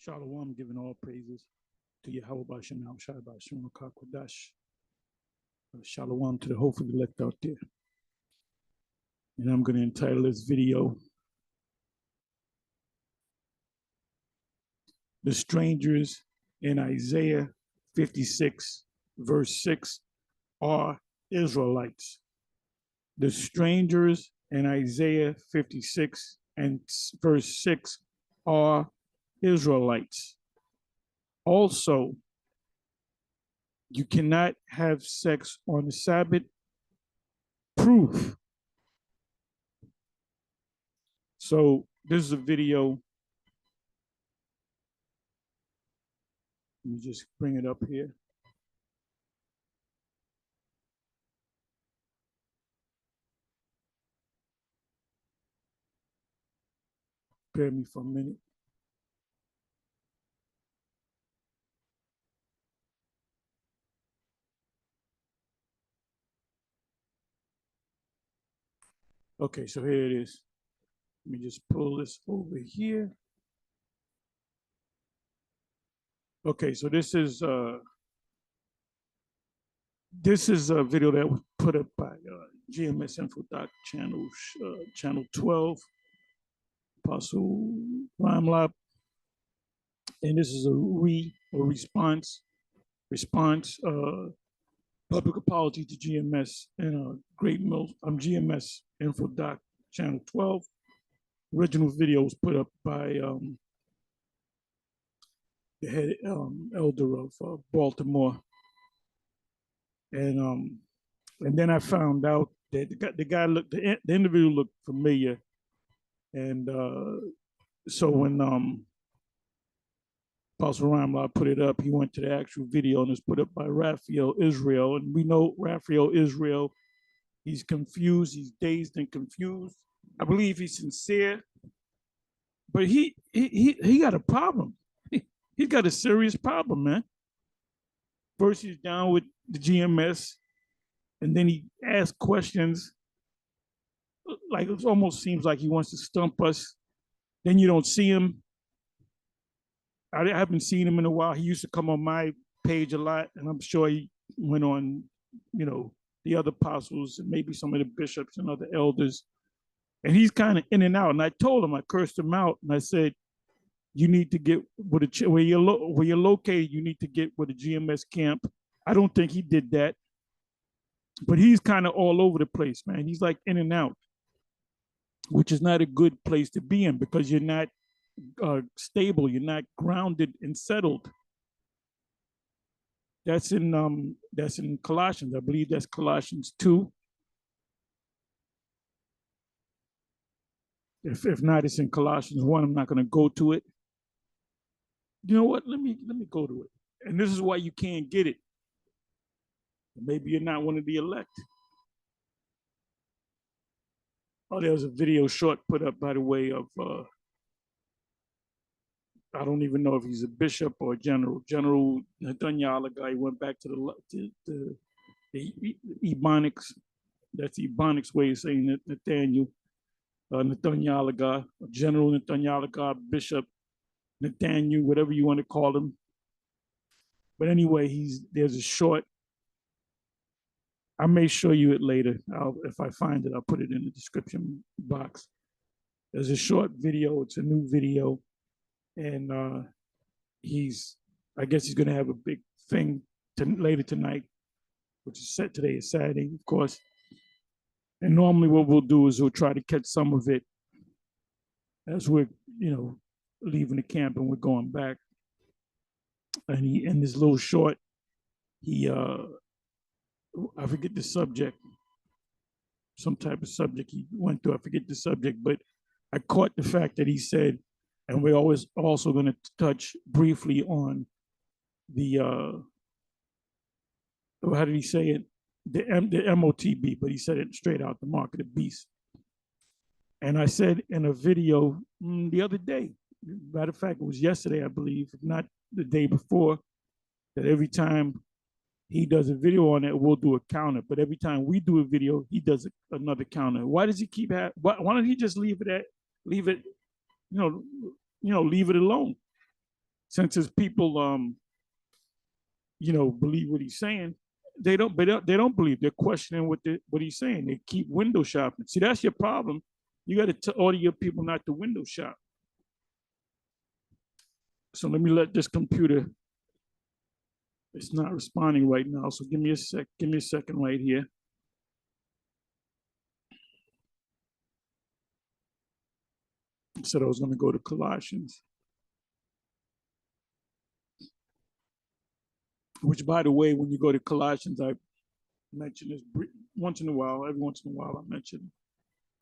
Shalom, giving all praises to Yahweh Bashem, Al Shai Bashem, Kakwadash. Shalom to the hopeful elect out there. And I'm going to entitle this video, The Strangers in Isaiah 56, verse 6 are Israelites. The strangers in Isaiah 56 and verse 6 are Israelites. Also, you cannot have sex on the Sabbath. Proof. So this is a video. Let me just bring it up here. Bear me for a minute. Okay, so here it is. Let me just pull this over here. Okay, so this is a video that was put up by GMS Info Doc channel 12, Apostle Ramlab, and this is a response. Public apology to GMS and Great Mills. I'm GMS Info Doc channel 12. Original video was put up by the head elder of Baltimore, and then I found out that the individual looked familiar, and so when Apostle Ramla put it up, he went to the actual video and it's put up by Raphael Israel, and we know Raphael Israel. He's confused, he's dazed and confused. I believe he's sincere, but he got a problem. He's got a serious problem, man. First, he's down with the GMS, and then he asks questions. Like it almost seems like he wants to stump us. Then you don't see him. I haven't seen him in a while. He used to come on my page a lot, and I'm sure he went on, the other apostles and maybe some of the bishops and other elders. And he's kind of in and out. And I told him, I cursed him out, and I said, you need to get where you're located. You need to get with the GMS camp. I don't think he did that, but he's kind of all over the place, man. He's like in and out, which is not a good place to be in because you're not stable. You're not grounded and settled. That's in Colossians. I believe that's Colossians 2. If not, it's in Colossians 1. I'm not going to go to it. You know what? Let me go to it. And this is why you can't get it. Maybe you're not one of the elect. Oh, there was a video short put up, by the way, of I don't even know if he's a bishop or a general. General Nathaniel, guy went back to the Ebonics. That's the Ebonics way of saying it, Nathaniel. Nathaniel, General Nathaniel, Bishop Nathaniel, whatever you want to call him. But anyway, there's a short. I may show you it later. If I find it, I'll put it in the description box. There's a short video. It's a new video. And I guess he's going to have a big thing later tonight, which is set today is Saturday, of course. And normally what we'll do is we'll try to catch some of it as we're, leaving the camp and we're going back. And in this little short, I forget the subject, some type of subject he went through. I forget the subject, but I caught the fact that he said, and we're always also going to touch briefly on the, how did he say it? The MOTB, but he said it straight out, the mark of the beast. And I said in a video the other day, matter of fact, it was yesterday, I believe, if not the day before, that every time he does a video on it, we'll do a counter. But every time we do a video, he does another counter. Why does he keep why don't he just leave it alone? since his people, believe what he's saying, they don't believe. They're questioning what he's saying. They keep window shopping. See, that's your problem. You got to order your people not to window shop. So let me let this computer. It's not responding right now. So give me a second right here. I said I was going to go to Colossians, which, by the way, when you go to Colossians, I mention this once in a while. Every once in a while, I mention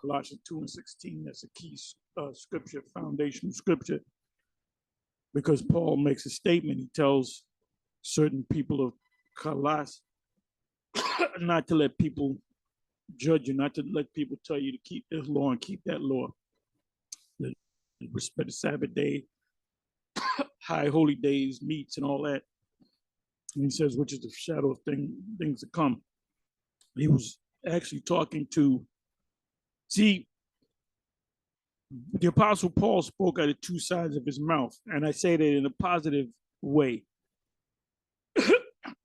Colossians 2:16. That's a key scripture, foundational scripture, because Paul makes a statement. He tells certain people of Colossus not to let people judge you, not to let people tell you to keep this law and keep that law. Respect the Sabbath day, high holy days, meats, and all that. And he says, which is the shadow of things to come. He was actually talking to, see, the Apostle Paul spoke out of two sides of his mouth, and I say that in a positive way.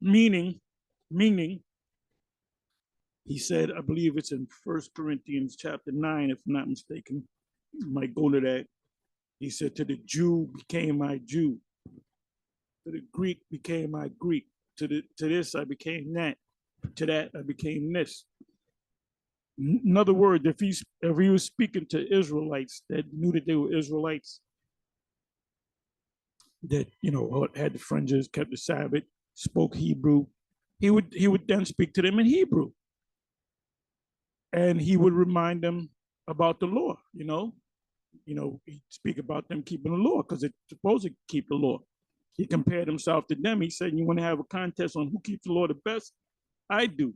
meaning, he said, I believe it's in 1 Corinthians chapter 9, if I'm not mistaken. You might go to that. He said, to the Jew became I Jew. To the Greek became I Greek. To this I became that. To that I became this. In other words, if he was speaking to Israelites that knew that they were Israelites, that had the fringes, kept the Sabbath, spoke Hebrew, he would then speak to them in Hebrew, and he would remind them about the law. He'd speak about them keeping the law because they're supposed to keep the law. He compared himself to them. He said, "You want to have a contest on who keeps the law the best? I do.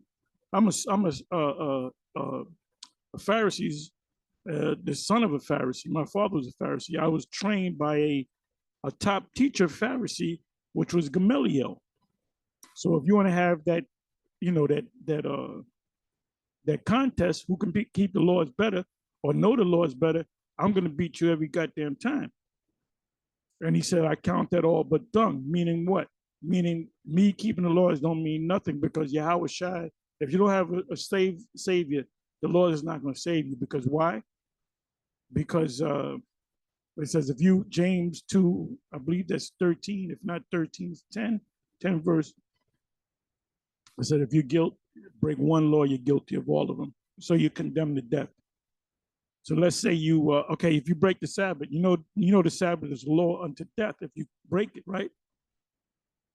I'm a Pharisees, the son of a Pharisee. My father was a Pharisee. I was trained by a top teacher Pharisee, which was Gamaliel. So if you want to have that, that contest, who can keep the laws better or know the laws better, I'm going to beat you every goddamn time." And he said, I count that all but dung, meaning what? Meaning me keeping the laws don't mean nothing, because Yahweh Shai, if you don't have a savior, the Lord is not going to save you. Because why? Because it says, if you, James 2, I believe that's 13, if not 13, 10 verse. It said, if you break one law, you're guilty of all of them. So you're condemned to death. So let's say if you break the Sabbath, you know the Sabbath is law unto death if you break it, right?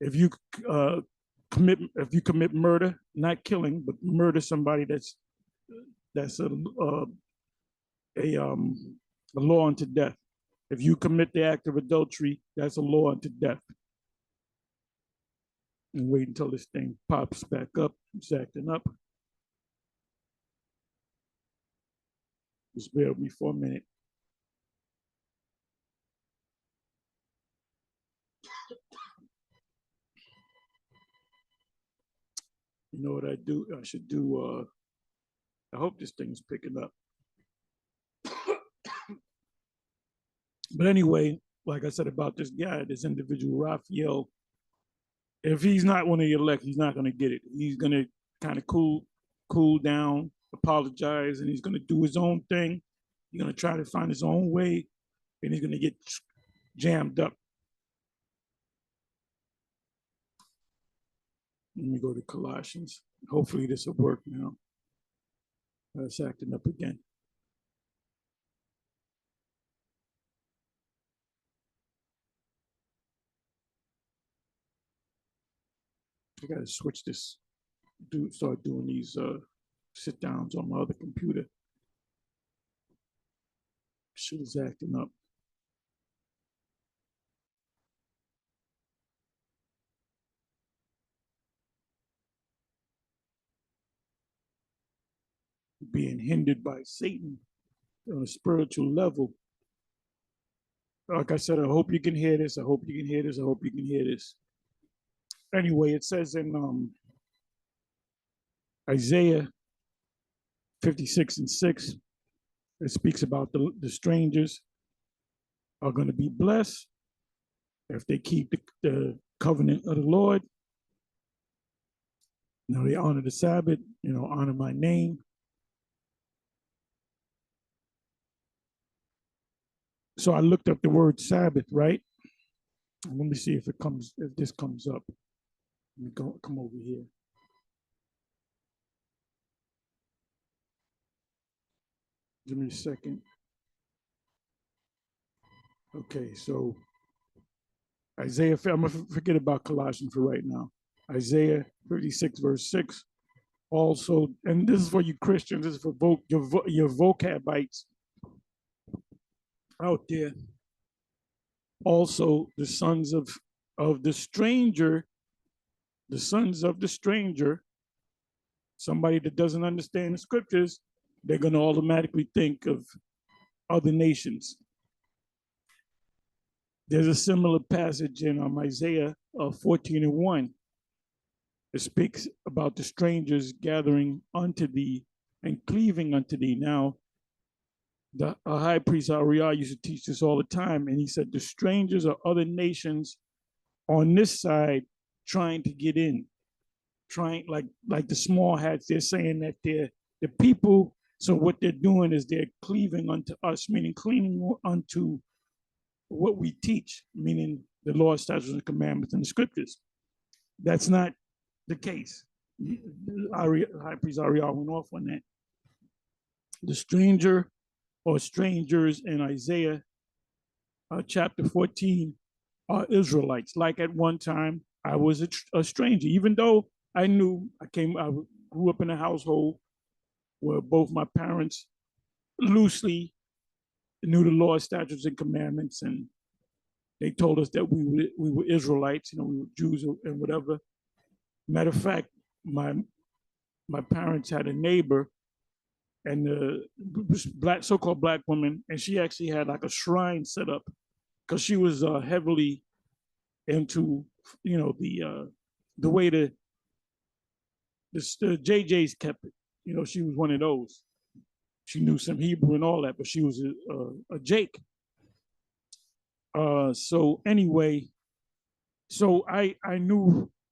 If you commit murder, not killing, but murder somebody, that's a law unto death. If you commit the act of adultery, that's a law unto death. And wait until this thing pops back up. It's acting up. Just bear with me for a minute. You know what I should do? I hope this thing's picking up. But anyway, like I said about this guy, this individual, Raphael, if he's not one of the elect, he's not going to get it. He's going to kind of cool down, apologize, and he's going to do his own thing. He's going to try to find his own way, and he's going to get jammed up. Let me go to Colossians. Hopefully this will work now. It's acting up again. I got to switch this, start doing these sit downs on my other computer. Shit is acting up. Being hindered by Satan on a spiritual level. Like I said, I hope you can hear this. I hope you can hear this. I hope you can hear this. Anyway, it says in Isaiah 56:6, it speaks about the strangers are going to be blessed If they keep the covenant of the Lord, they honor the Sabbath, honor my name. So I looked up the word Sabbath, right? Let me see if this comes up. Let me come over here. Give me a second. Okay, so Isaiah, I'm going to forget about Colossians for right now. Isaiah 56, verse 6. Also, and this is for you Christians, this is for your vocabites out there. Also, the sons of the stranger, somebody that doesn't understand the scriptures, they're going to automatically think of other nations. There's a similar passage in Isaiah 14:1. It speaks about the strangers gathering unto thee and cleaving unto thee. Now, the high priest Ariel used to teach this all the time, and he said the strangers are other nations on this side trying to get in, trying like the small hats. They're saying that they're the people. So what they're doing is they're cleaving unto us, meaning cleaving unto what we teach, meaning the law, statutes, and commandments in the scriptures. That's not the case. High priest Ariel went off on that. The stranger or strangers in Isaiah chapter 14 are Israelites. Like at one time, I was a stranger, even though I grew up in a household where both my parents loosely knew the law, statutes, and commandments, and they told us that we were Israelites, we were Jews and whatever. Matter of fact, my parents had a neighbor, and the so-called black woman, and she actually had like a shrine set up because she was heavily into the way the JJ's kept it. She was one of those. She knew some Hebrew and all that, but she was a Jake. So anyway, so I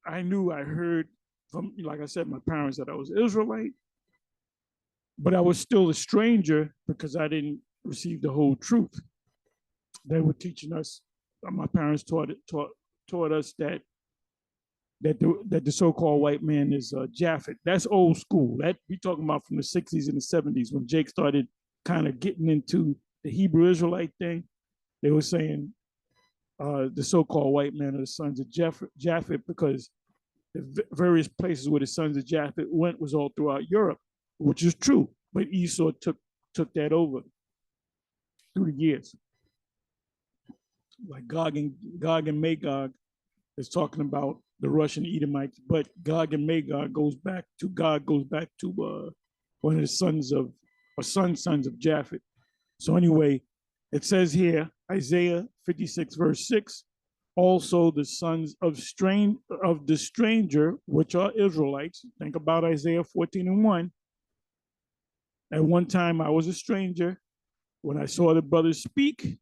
heard from, like I said, my parents that I was Israelite, but I was still a stranger because I didn't receive the whole truth. They were teaching us. My parents taught us that the so-called white man is Japhet. That's old school. That we talking about from the 60s and the 70s when Jake started kind of getting into the Hebrew Israelite thing. They were saying the so-called white man are the sons of Japhet because the various places where the sons of Japhet went was all throughout Europe, which is true. But Esau took that over through the years. Like Gog and Magog is talking about the Russian Edomites, but Gog and Magog goes back to one of the sons of Japhet. So anyway, it says here, Isaiah 56 verse 6, also the sons of the stranger, which are Israelites. Think about Isaiah 14:1. At one time I was a stranger when I saw the brothers speak.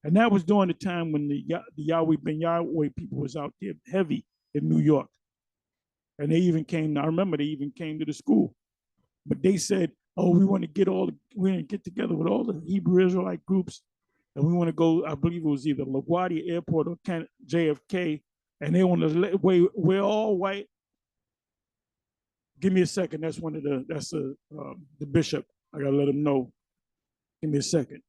And that was during the time when the Yahweh Ben Yahweh people was out there heavy in New York. And I remember they even came to the school. But they said, oh, we want to get together with all the Hebrew Israelite groups. And we want to go, I believe it was either LaGuardia Airport or JFK. And they want to, we're all white. Give me a second. That's the bishop. I got to let him know. Give me a second.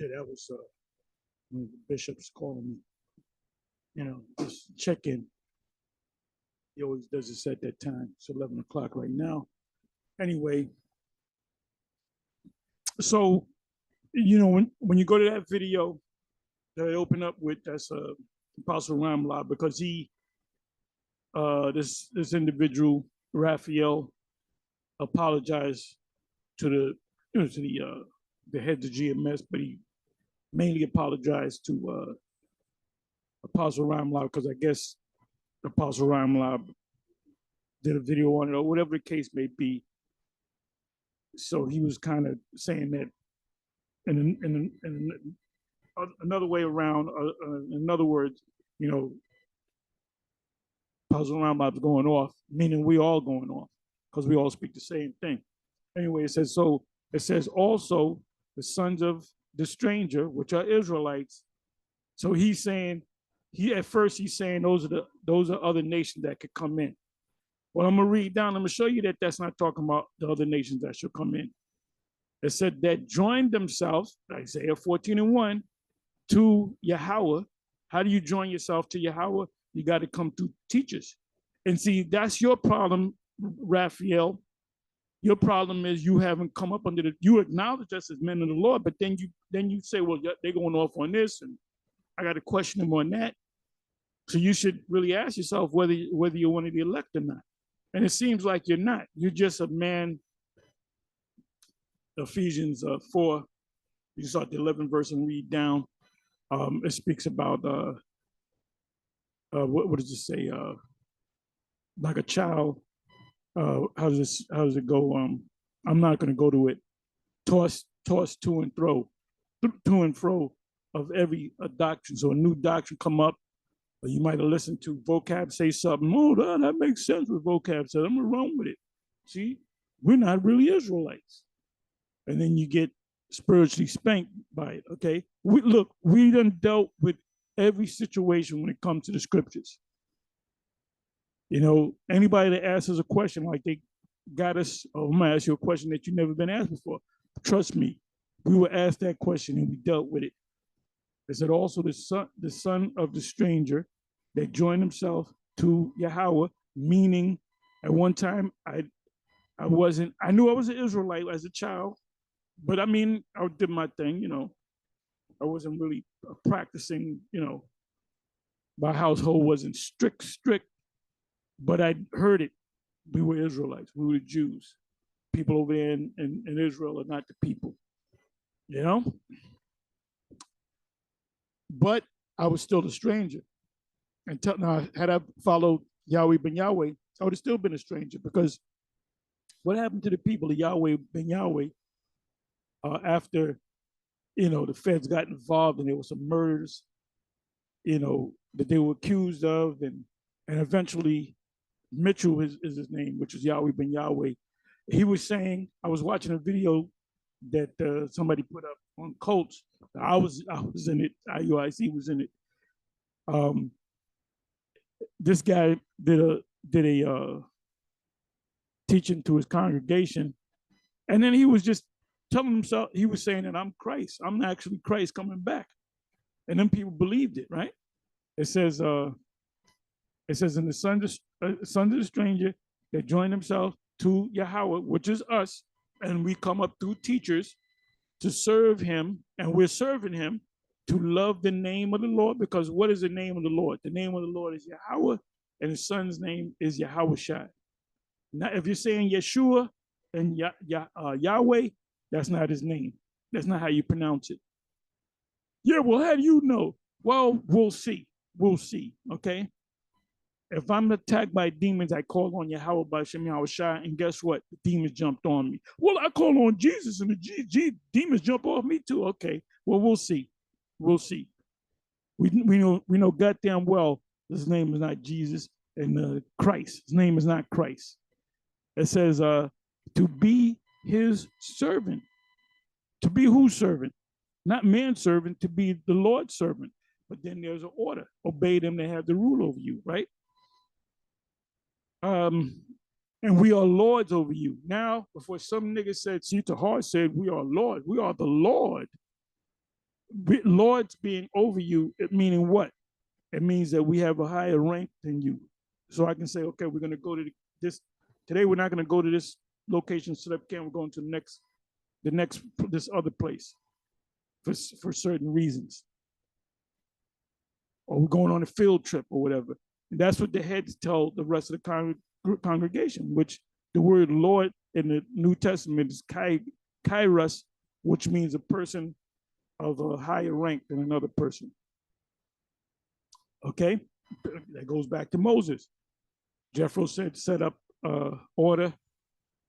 Yeah, that was one of the bishops calling me. Just check in. He always does this at that time. It's 11 o'clock right now. Anyway, So, you know, when you go to that video that I open up with, that's Apostle Ramla, because this individual, Raphael, apologized to the heads of GMS, but he mainly apologized to Apostle Ramla, because I guess Apostle Ramla did a video on it or whatever the case may be. So he was kind of saying that in another way around, in other words, you know, Apostle Ramla was going off, meaning we all going off, because we all speak the same thing. Anyway, it says, so it says also the sons of the stranger, which are Israelites. So he's saying, at first he's saying those are other nations that could come in. Well, I'm gonna read down. I'm gonna show you that that's not talking about the other nations that should come in. It said that joined themselves, Isaiah 14:1, to Yahweh. How do you join yourself to Yahweh? You got to come through teachers. And see, that's your problem, Raphael. Your problem is you haven't come up under you acknowledge us as men of the Lord, but then you say, well, they're going off on this, and I got to question them on that. So you should really ask yourself whether you're one of the elect or not. And it seems like you're not. You're just a man. Ephesians 4, you start the 11th verse and read down. It speaks about what does it say? Like a child. How does it go? I'm not going to go to it. Toss to and fro of every doctrine. So a new doctrine come up, or you might have listened to vocab say something. Oh, that makes sense with vocab said. I'm gonna run with it. See, we're not really Israelites, and then you get spiritually spanked by it. Okay, we done dealt with every situation when it comes to the scriptures. You know, anybody that asks us a question like they got us, I'm gonna ask you a question that you've never been asked before. Trust me, we were asked that question and we dealt with it. It said also the son of the stranger that joined himself to Yahweh, meaning at one time I knew I was an Israelite as a child, but I mean, I did my thing, you know. I wasn't really practicing, you know, my household wasn't strict, but I heard it. We were Israelites, we were the Jews. People over there in Israel are not the people, you know? But I was still a stranger. And now, had I followed Yahweh ben Yahweh, I would have still been a stranger, because what happened to the people of Yahweh ben Yahweh after, you know, the feds got involved and there were some murders, you know, that they were accused of, and eventually Mitchell is his name, which is Yahweh ben Yahweh. He was saying, I was watching a video that somebody put up on cults. I was in it. IUIC was in it. This guy did a teaching to his congregation, and then he was just telling himself, he was saying that I'm Christ. I'm actually Christ coming back, and then people believed it, right? It says in the sons of the stranger that joined themselves to Yahweh, which is us, and we come up through teachers to serve him, and we're serving him to love the name of the Lord, because what is the name of the Lord? The name of the Lord is Yahweh, and his son's name is Yahushua. Now, if you're saying Yeshua and Yahweh, that's not his name. That's not how you pronounce it. Yeah, well, how do you know? Well, we'll see. We'll see, okay? If I'm attacked by demons, I call on Yahweh by Shem Yahushua, and guess what? The demons jumped on me. Well, I call on Jesus, and the demons jump off me too. Okay, well, we'll see. We'll see. We know goddamn well his name is not Jesus and Christ. His name is not Christ. It says to be his servant. To be whose servant? Not man's servant, to be the Lord's servant. But then there's an order. Obey them that have the rule over you, right? And we are lords over you. Now, before some nigga said, see, Tahar said, we are Lord. We are the Lord. Lords being over you, it meaning what? It means that we have a higher rank than you. So I can say, okay, we're going to go to this. Today, we're not going to go to this location, set up camp. We're going to the next the next this other place for certain reasons, or we're going on a field trip or whatever. And that's what the heads tell the rest of the congregation, which the word Lord in the New Testament is kairos, which means a person of a higher rank than another person. Okay, that goes back to Moses. Jethro said, set up order,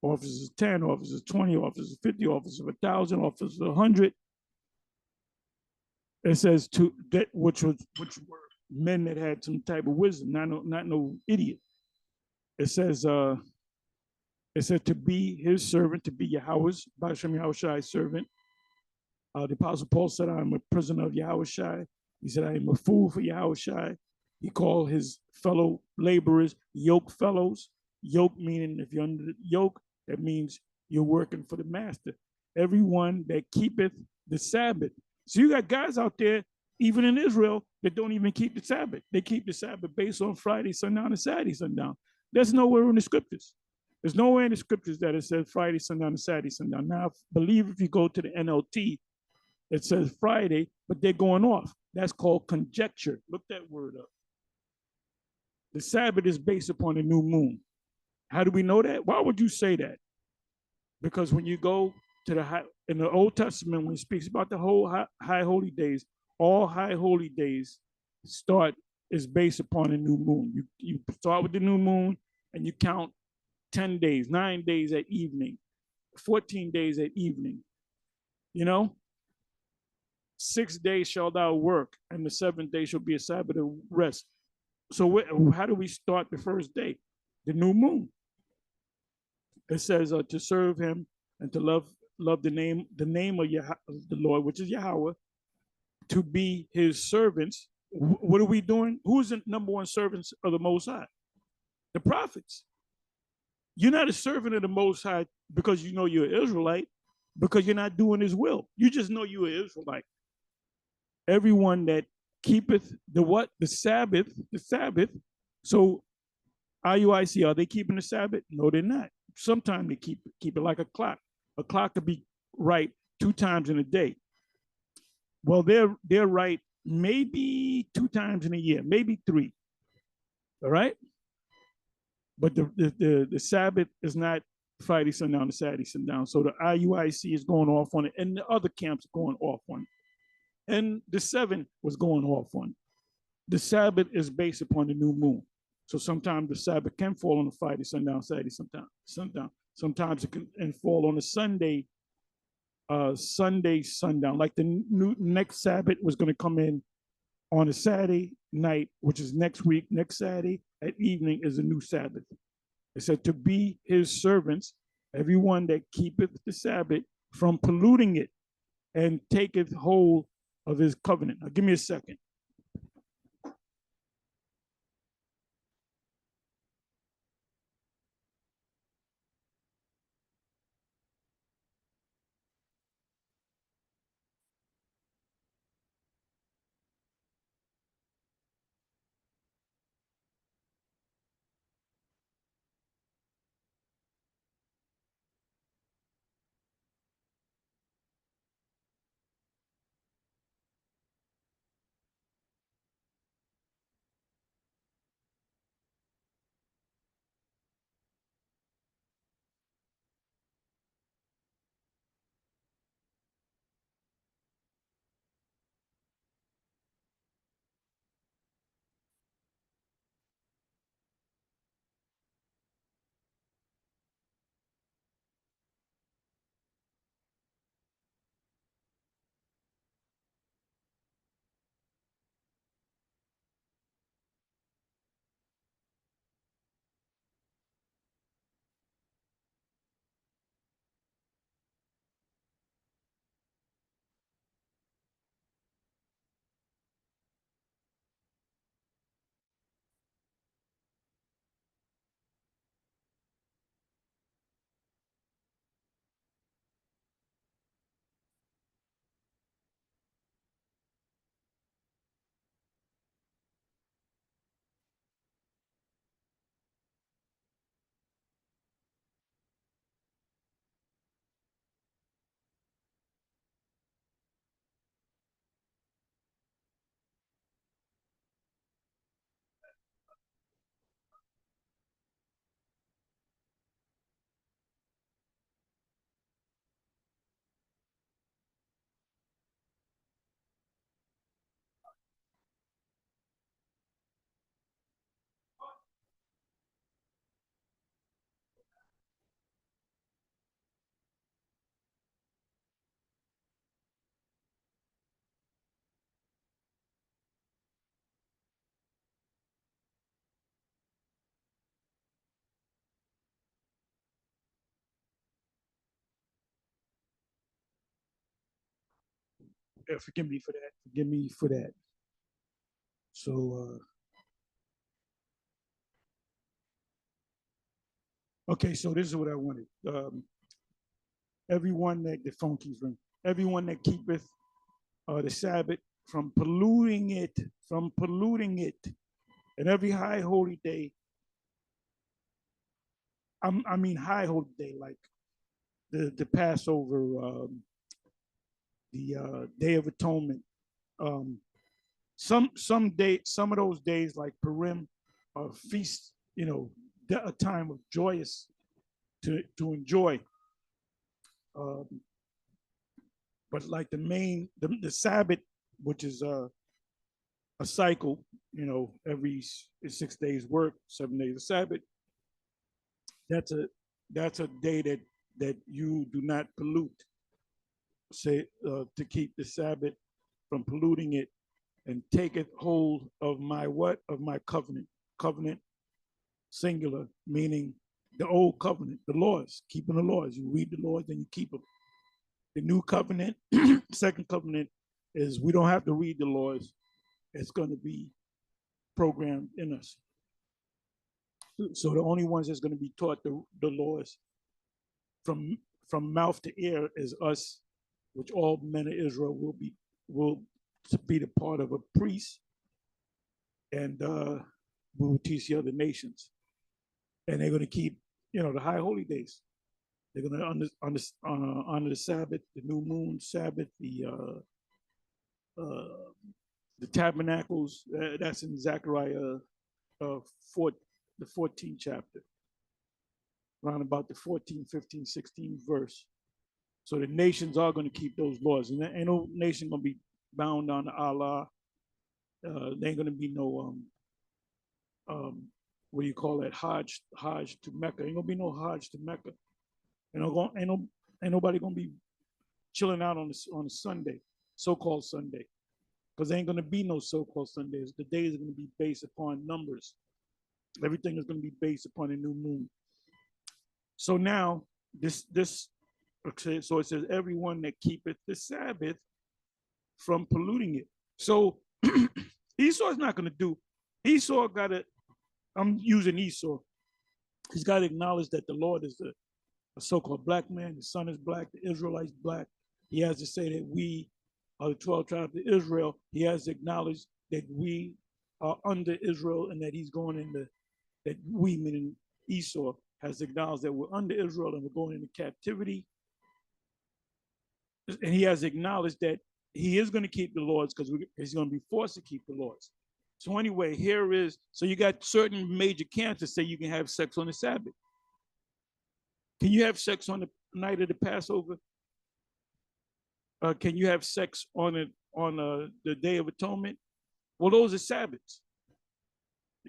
officers 10, officers 20, officers 50, officers 1,000, officers 100. It says to that which were men that had some type of wisdom, not no idiot. It says to be his servant, to be Yahweh's, Ba'ashem Yahushai's servant. The Apostle Paul said, I'm a prisoner of Yahushai. He said, I am a fool for Yahushai. He called his fellow laborers yoke fellows. Yoke meaning if you're under the yoke, that means you're working for the master. Everyone that keepeth the Sabbath. So you got guys out there, even in Israel, that don't even keep the Sabbath. They keep the Sabbath based on Friday, sundown, and Saturday, sundown. There's nowhere in the scriptures. There's nowhere in the scriptures that it says Friday, sundown, and Saturday, sundown. Now, I believe if you go to the NLT, it says Friday, but they're going off. That's called conjecture. Look that word up. The Sabbath is based upon the new moon. How do we know that? Why would you say that? Because when you go to in the Old Testament, when it speaks about the whole high holy days, all high holy days is based upon the new moon. You start with the new moon and you count 10 days, 9 days at evening, 14 days at evening. 6 days shall thou work, and the 7th day shall be a Sabbath of rest. So how do we start the first day? The new moon. It says to serve him and to love the name of the Lord, which is Yahweh, to be his servants. What are we doing? Who's the number one servants of the Most High? The prophets. You're not a servant of the Most High because you know you're an Israelite, because you're not doing his will. You just know you're an Israelite. Everyone that keepeth the what? The Sabbath. So IUIC, are they keeping the Sabbath? No, they're not. Sometimes they keep it like a clock. A clock could be right 2 times in a day. Well, they're right maybe 2 times in a year, maybe 3. All right? But the Sabbath is not Friday sundown to Saturday sundown. So the IUIC is going off on it, and the other camps are going off on it. And the 7 was going off on it. The Sabbath is based upon the new moon. So sometimes the Sabbath can fall on a Friday sundown, Saturday sundown. Sometimes it can fall on a Sunday sundown. Like the next Sabbath was going to come in on a Saturday night, which is next week. Next Saturday at evening is a new Sabbath. It said to be his servants, everyone that keepeth the Sabbath from polluting it and taketh hold of his covenant. Now, give me a second. Forgive me for that. Forgive me for that. So, okay, so this is what I wanted. Everyone that the phone keeps ringing. Everyone that keepeth the Sabbath from polluting it, and every high holy day. I mean high holy day, like the Passover, the Day of Atonement. Um, some of those days like Purim, feast, a time of joyous to enjoy. Um, but like the Sabbath, which is a cycle, every 6 days work, 7 days of Sabbath. That's a day that you do not pollute. Say to keep the Sabbath from polluting it, and taketh hold of my what? Of my covenant. Covenant, singular, meaning the old covenant, the laws, keeping the laws. You read the laws, then you keep them. The new covenant, second covenant, is we don't have to read the laws. It's going to be programmed in us. So the only ones that's going to be taught the laws from mouth to ear is us, which all men of Israel will be the part of a priest, and we will teach the other nations. And they're going to keep, the high holy days. They're going to honor the Sabbath, the new moon Sabbath, the tabernacles. That's in Zechariah the 14th chapter, around about the 14, 15, 16 verse. So the nations are going to keep those laws, and there ain't no nation going to be bound down to Allah. There ain't going to be no what do you call that? Hajj to Mecca. Ain't gonna be no Hajj to Mecca. Ain't nobody gonna be chilling out on a Sunday, so-called Sunday, because there ain't gonna be no so-called Sundays. The days are gonna be based upon numbers. Everything is gonna be based upon a new moon. So now okay, so it says everyone that keepeth the Sabbath from polluting it. So Esau's not gonna do. Esau gotta. I'm using Esau. He's got to acknowledge that the Lord is a so-called black man. The son is black. The Israelites black. He has to say that we are the 12 tribes of Israel. He has to acknowledge that we are under Israel, and that he's going into, that we, meaning Esau, has acknowledged that we're under Israel and we're going into captivity. And he has acknowledged that he is going to keep the laws because he's going to be forced to keep the laws. So anyway, so you got certain major camps that say you can have sex on the Sabbath. Can you have sex on the night of the Passover? Can you have sex on the Day of Atonement? Well, those are Sabbaths.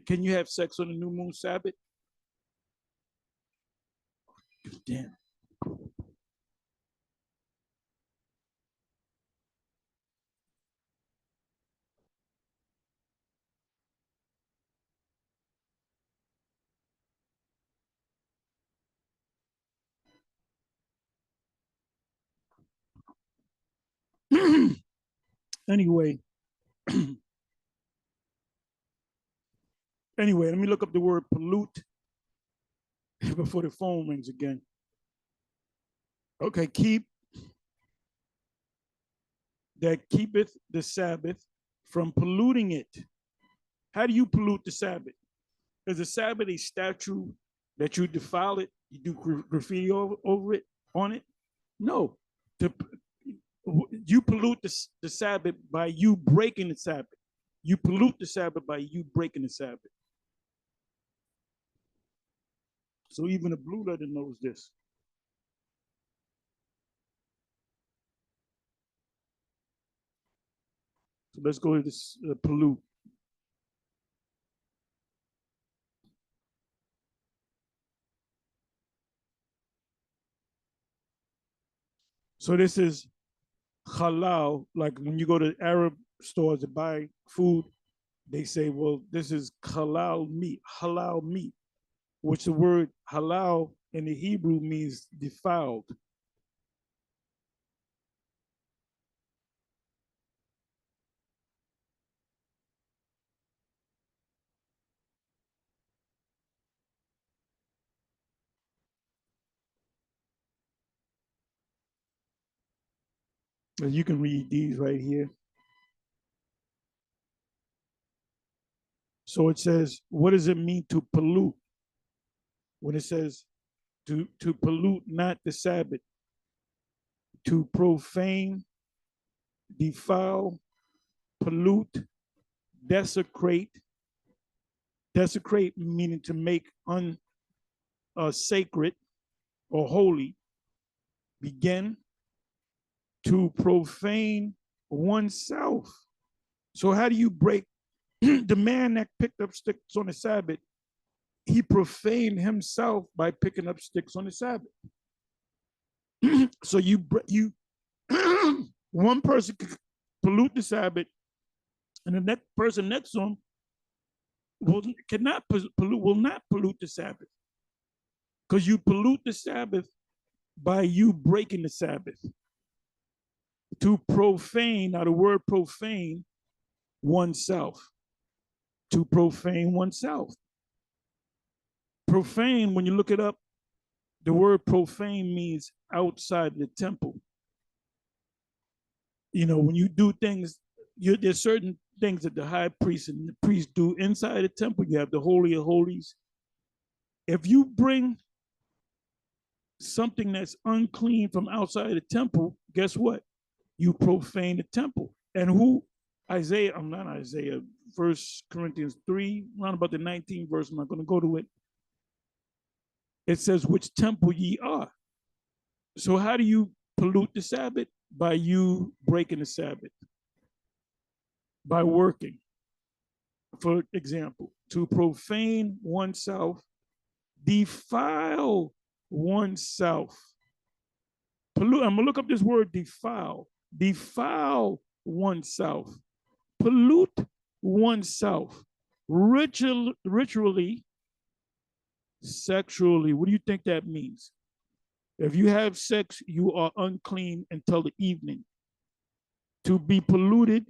Can you have sex on the new moon Sabbath? Damn. Anyway, let me look up the word pollute before the phone rings again. Okay, that keepeth the Sabbath from polluting it. How do you pollute the Sabbath? Is the Sabbath a statue that you defile it? You do graffiti over it, on it? No. You pollute the Sabbath by you breaking the Sabbath. You pollute the Sabbath by you breaking the Sabbath. So even a blue letter knows this. So let's go to this pollute. So this is halal. Like when you go to Arab stores to buy food, they say, well, this is halal meat, which the word halal in the Hebrew means defiled. You can read these right here. So it says, what does it mean to pollute? When it says to pollute not the Sabbath, to profane, defile, pollute, desecrate. Desecrate meaning to make sacred or holy. Begin to profane oneself. So how do you break the man that picked up sticks on the Sabbath? He profaned himself by picking up sticks on the Sabbath. So you one person could pollute the Sabbath, and the next person next to him will not pollute the Sabbath, because you pollute the Sabbath by you breaking the Sabbath. To profane, now the word profane, oneself. To profane oneself. Profane, when you look it up, the word profane means outside the temple. You know, when you do things, there's certain things that the high priest and the priest do inside the temple. You have the Holy of Holies. If you bring something that's unclean from outside the temple, guess what? You profane the temple. And who? Isaiah, I'm not Isaiah, 1 Corinthians 3, around about the 19th verse, I'm not going to go to it. It says, which temple ye are. So how do you pollute the Sabbath? By you breaking the Sabbath. By working. For example, to profane oneself, defile oneself. Pollute, I'm going to look up this word defile. Defile oneself. Pollute oneself. Ritually, sexually. What do you think that means? If you have sex, you are unclean until the evening. To be polluted,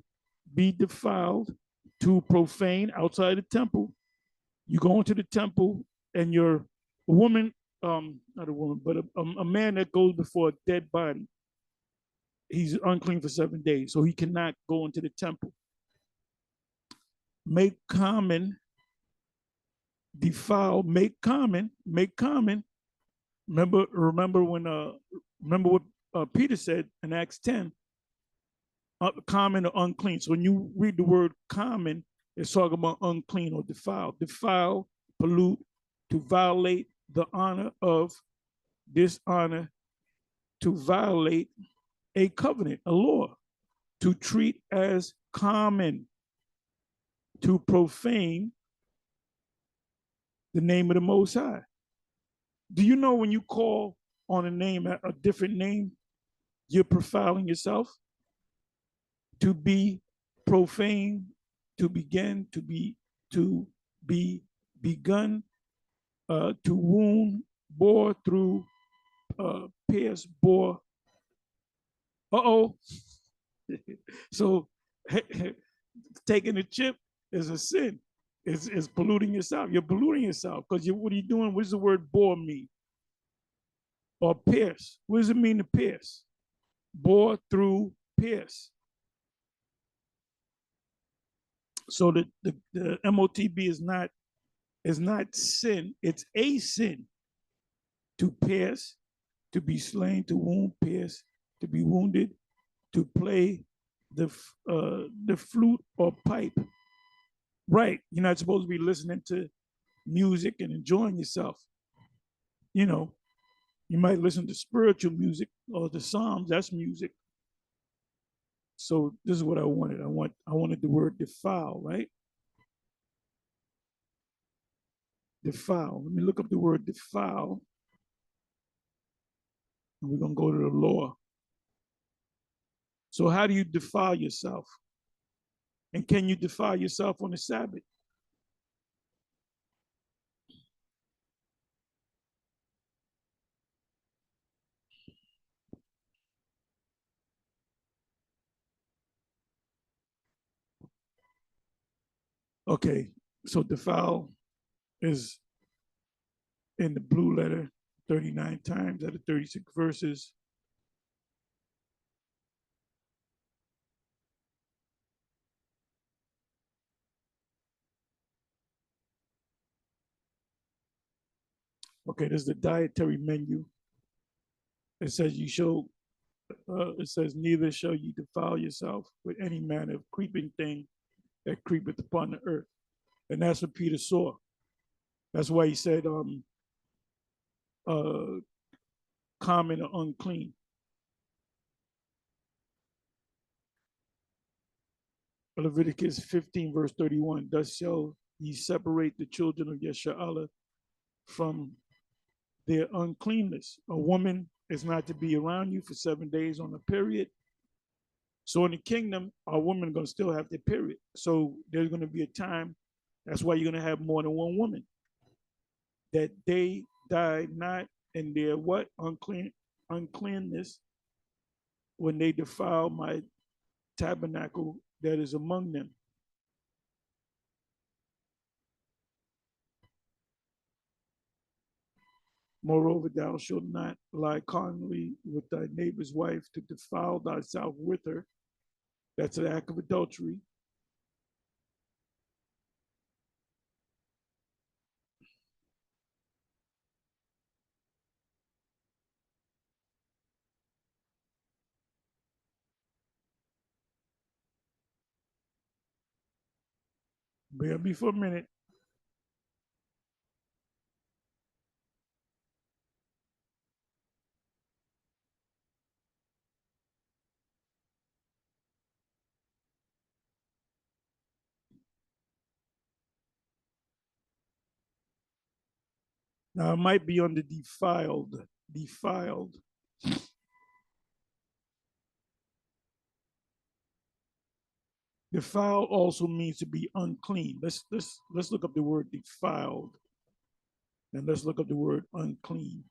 be defiled, to profane outside the temple. You go into the temple and you're a woman, not a woman, but a man that goes before a dead body. He's unclean for 7 days, so he cannot go into the temple. Make common, defile, make common. Remember what Peter said in Acts 10, common or unclean. So when you read the word common, it's talking about unclean or defile. Defile, pollute, to violate the honor of, dishonor, to violate a covenant, a law, to treat as common, to profane the name of the Most High. Do you know when you call on a name, a different name, you're profiling yourself? To be profane, to begin, to be begun, to wound, bore through, pierce, bore. Uh-oh. So taking a chip is a sin. It's polluting yourself. You're polluting yourself because what are you doing? What does the word bore mean? Or pierce. What does it mean to pierce? Bore through, pierce. So the MOTB is not sin. It's a sin. To pierce, to be slain, to wound, pierce, to be wounded, to play the flute or pipe. Right. You're not supposed to be listening to music and enjoying yourself. You know, you might listen to spiritual music or the Psalms. That's music. So this is what I wanted. I wanted the word defile, right? Defile. Let me look up the word defile. And we're going to go to the law. So how do you defile yourself? And can you defile yourself on the Sabbath? Okay, so defile is in the blue letter 39 times out of 36 verses. Okay, this is the dietary menu. It says you shall. It says, neither shall you defile yourself with any manner of creeping thing that creepeth upon the earth. And that's what Peter saw. That's why he said, uh, common or unclean. Leviticus 15, verse 31. Thus shall ye separate the children of Yeshua from their uncleanness. A woman is not to be around you for 7 days on a period. So in the kingdom, our women are going to still have their period. So there's going to be a time. That's why you're going to have more than one woman. That they die not in their what? Uncleanness, when they defile my tabernacle that is among them. Moreover, thou shalt not lie carnally with thy neighbor's wife to defile thyself with her. That's an act of adultery. Bear me for a minute. Now, it might be under defiled. Defiled. Defiled also means to be unclean. Let's look up the word defiled, and let's look up the word unclean.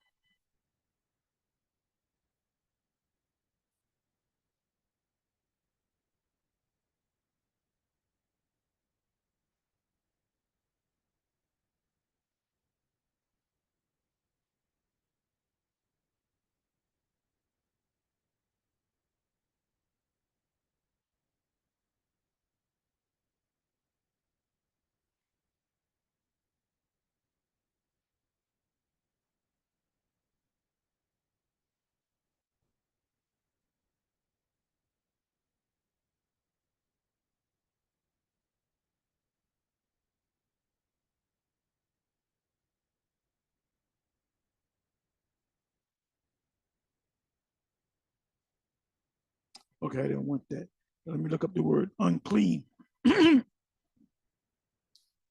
Okay, I didn't want that. Let me look up the word unclean.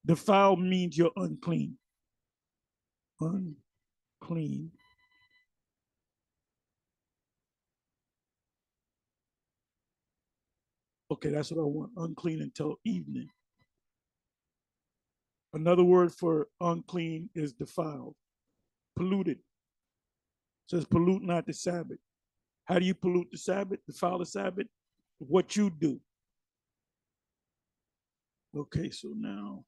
Defile means you're unclean. Unclean. Okay, that's what I want. Unclean until evening. Another word for unclean is defiled, polluted. It says pollute not the Sabbath. How do you pollute the Sabbath? Defile the Sabbath? What you do. Okay, so now,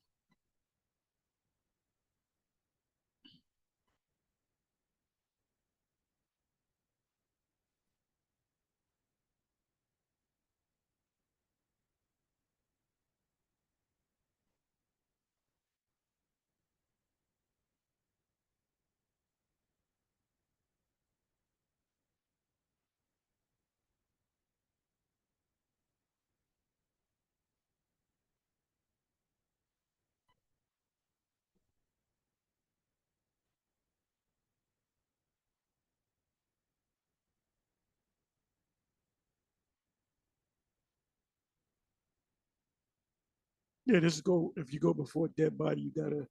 yeah, this go. If you go before a dead body, you gotta.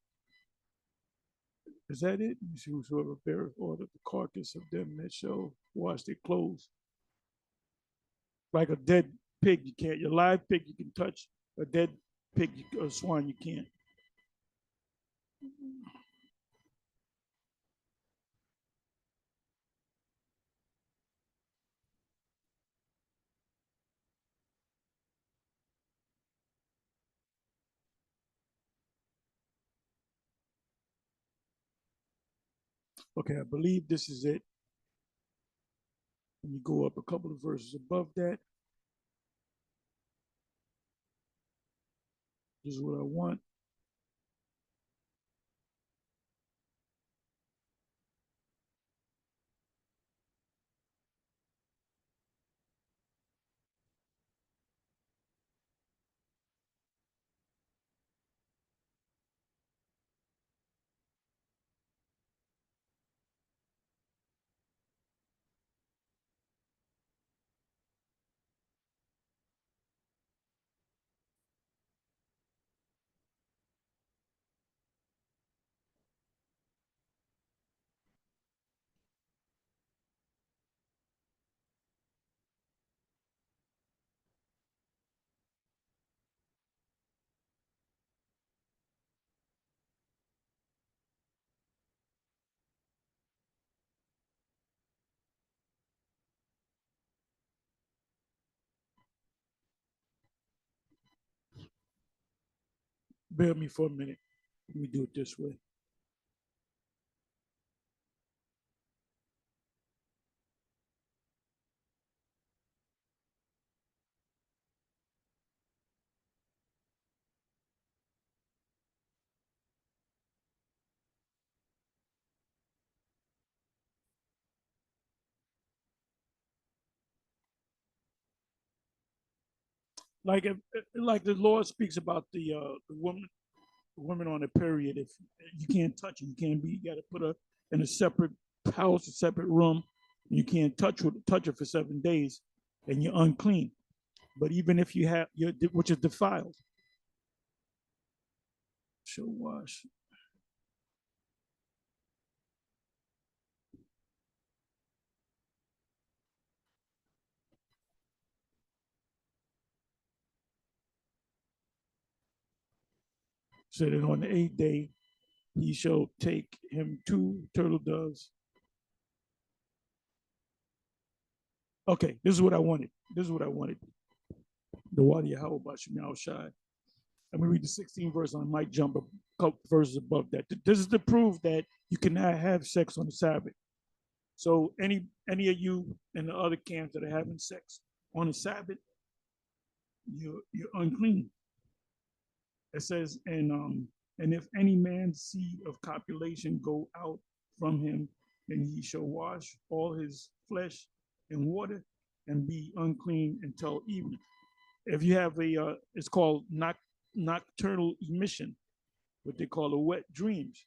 Is that it? You see, whosoever beareth order the carcass of them that shall wash their clothes. Like a dead pig, you can't. Your live pig, you can touch. A dead pig, a swan, you can't. Okay, I believe this is it. When you go up a couple of verses above that, this is what I want. bear with me for a minute. Let me do it this way. Like the Lord speaks about the woman on a period. If you can't touch her, you can't be. You got to put her in a separate house, a separate room. You can't touch her for 7 days, and you're unclean. But even if you have, which is defiled, shall wash. So that on the 8th day he shall take him 2 turtle doves. Okay, this is what I wanted. This is what I wanted. The Wadi Yahweh Shemel Shai. I'm going to read the 16th verse. I might jump a couple verses above that. This is to prove that you cannot have sex on the Sabbath. So any of you in the other camps that are having sex on the Sabbath, you're unclean. It says, and if any man's seed of copulation go out from him, then he shall wash all his flesh in water and be unclean until evening. If you have it's called nocturnal emission, what they call a wet dreams.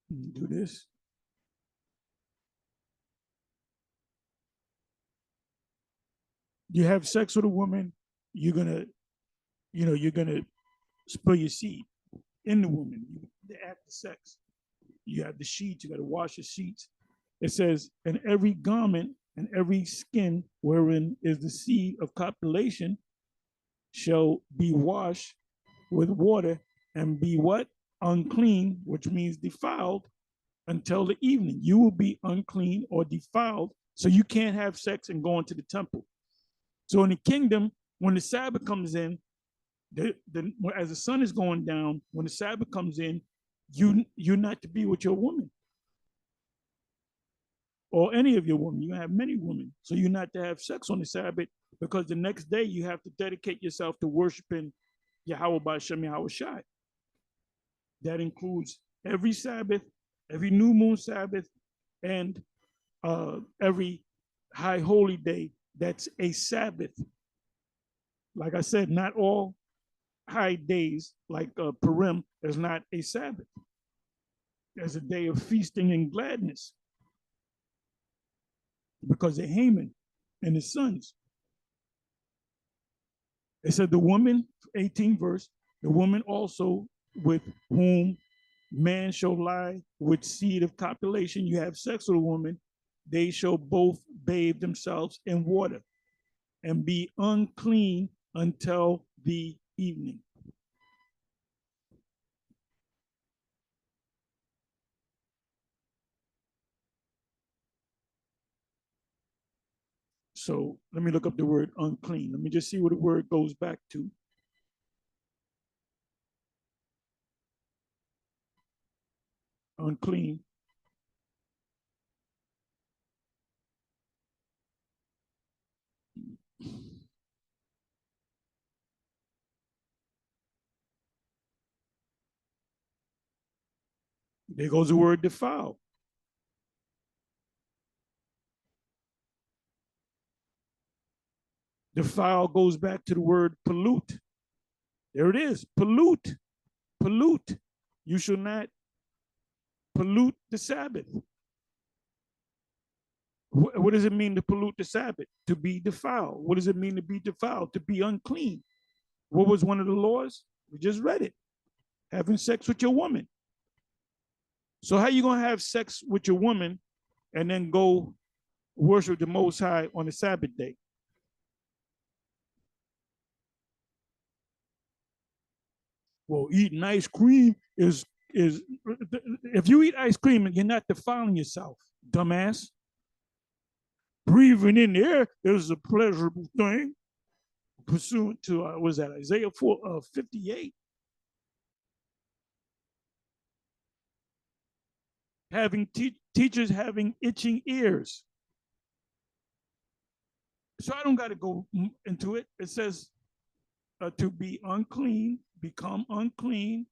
Do this. You have sex with a woman, you're gonna, you're gonna spill your seed in the woman. After sex, you have the sheets. You got to wash the sheets. It says, and every garment and every skin wherein is the seed of copulation shall be washed with water and be what? Unclean, which means defiled until the evening. You will be unclean or defiled. So you can't have sex and go into the temple. So in the kingdom, when the Sabbath comes in, as the sun is going down, when the Sabbath comes in, you're not to be with your woman or any of your women. You have many women, so you're not to have sex on the Sabbath because the next day you have to dedicate yourself to worshiping Yahweh B'Shem Yahweh Shai. That includes every Sabbath, every new moon Sabbath, and every high holy day. That's a Sabbath. Like I said, not all high days like Purim is not a Sabbath. There's a day of feasting and gladness because of Haman and his sons. It said the woman, 18th verse, the woman also with whom man shall lie with seed of copulation, you have sex with a woman, they shall both bathe themselves in water and be unclean until the evening. So let me look up the word unclean. Let me just see what the word goes back to. Unclean. There goes the word defile. Defile goes back to the word pollute. There it is. Pollute. Pollute. You shall not pollute the Sabbath. What does it mean to pollute the Sabbath? To be defiled. What does it mean to be defiled? To be unclean. What was one of the laws? We just read it. Having sex with your woman. So how you gonna have sex with your woman and then go worship the Most High on the Sabbath day? Well, eating ice cream is if you eat ice cream, you're not defiling yourself, dumbass. Breathing in the air is a pleasurable thing. Pursuant to, was that Isaiah 58? Having teachers having itching ears. So I don't got to go into it. It says to be unclean, become unclean,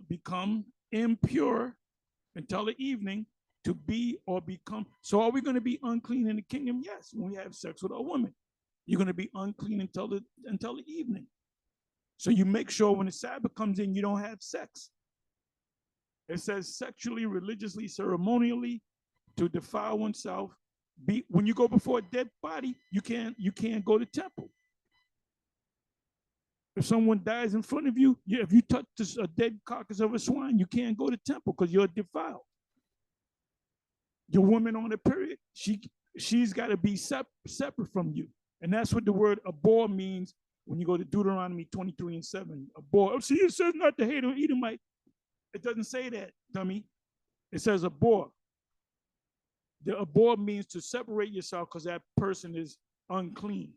become impure until the evening, to be or become. So are we going to be unclean in the kingdom? Yes, when we have sex with a woman. You're going to be unclean until the evening. So you make sure when the Sabbath comes in, you don't have sex. It says sexually, religiously, ceremonially, to defile oneself. When you go before a dead body, you can't go to temple. If someone dies in front of you, if you touch a dead carcass of a swine, you can't go to temple because you're defiled. Your woman on a period, she's got to be separate from you. And that's what the word abhor means when you go to Deuteronomy 23:7. Abhor. See, it says not to hate or Edomite. It doesn't say that, dummy. It says abhor. The abhor means to separate yourself because that person is unclean.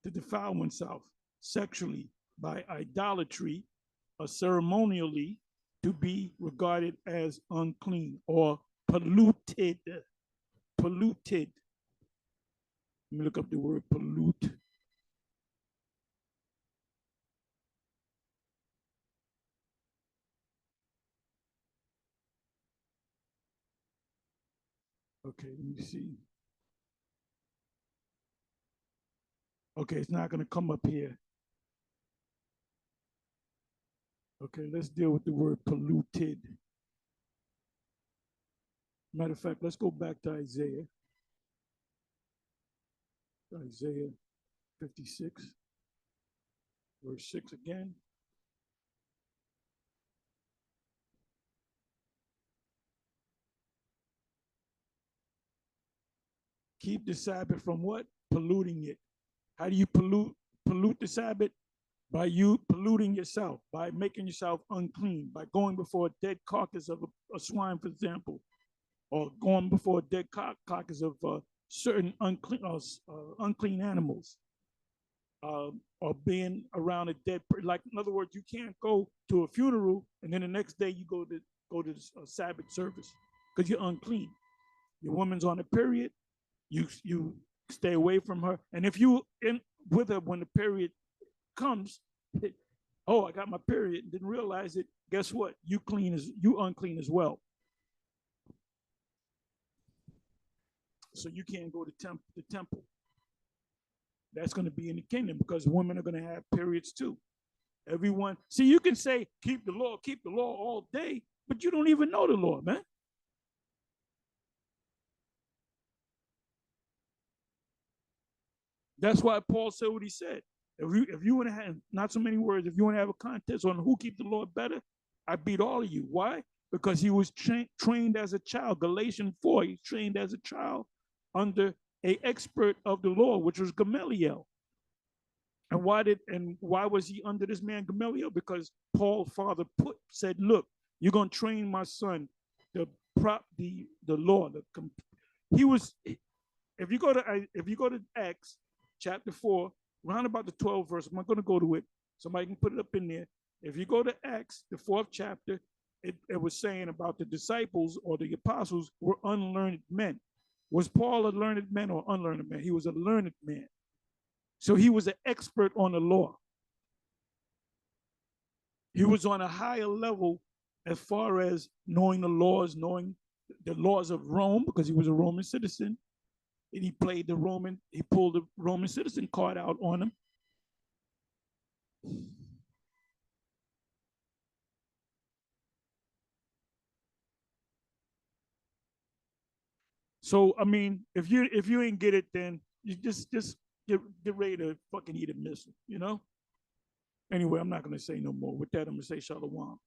To defile oneself sexually by idolatry or ceremonially, to be regarded as unclean or polluted. Polluted. Let me look up the word pollute. Okay, let me see. Okay, it's not going to come up here. Okay, let's deal with the word polluted. Matter of fact, let's go back to Isaiah. Isaiah 56, verse 6 again. Keep the Sabbath from what? Polluting it. How do you pollute the Sabbath? By you polluting yourself, by making yourself unclean, by going before a dead carcass of a swine, for example, or going before a dead carcass of certain unclean animals, or being around a dead person. Like, in other words, you can't go to a funeral and then the next day you go to the Sabbath service because you're unclean. Your woman's on a period, you stay away from her. And if you in with her when the period comes, oh, I got my period, didn't realize it. Guess what? You unclean as well. So you can't go to the temple. That's going to be in the kingdom because women are going to have periods too. Everyone, see, you can say keep the law all day, but you don't even know the law, man. That's why Paul said what he said. If you want to have, not so many words, if you want to have a contest on who keep the law better, I beat all of you. Why? Because he was trained as a child. Galatians 4, he's trained as a child under a expert of the law, which was Gamaliel. And why was he under this man Gamaliel? Because Paul's father said, look, you're gonna train my son the law. He was, if you go to Acts chapter 4, round about the 12th verse, I'm not gonna go to it. Somebody can put it up in there. If you go to Acts, the 4th chapter, it was saying about the disciples or the apostles were unlearned men. Was Paul a learned man or unlearned man? He was a learned man. So he was an expert on the law. He was on a higher level as far as knowing the laws, knowing the laws of Rome, because he was a Roman citizen. And he pulled the Roman citizen card out on him. So I mean, if you ain't get it, then you just get ready to fucking eat a missile, you know? Anyway, I'm not gonna say no more. With that, I'm gonna say shalom.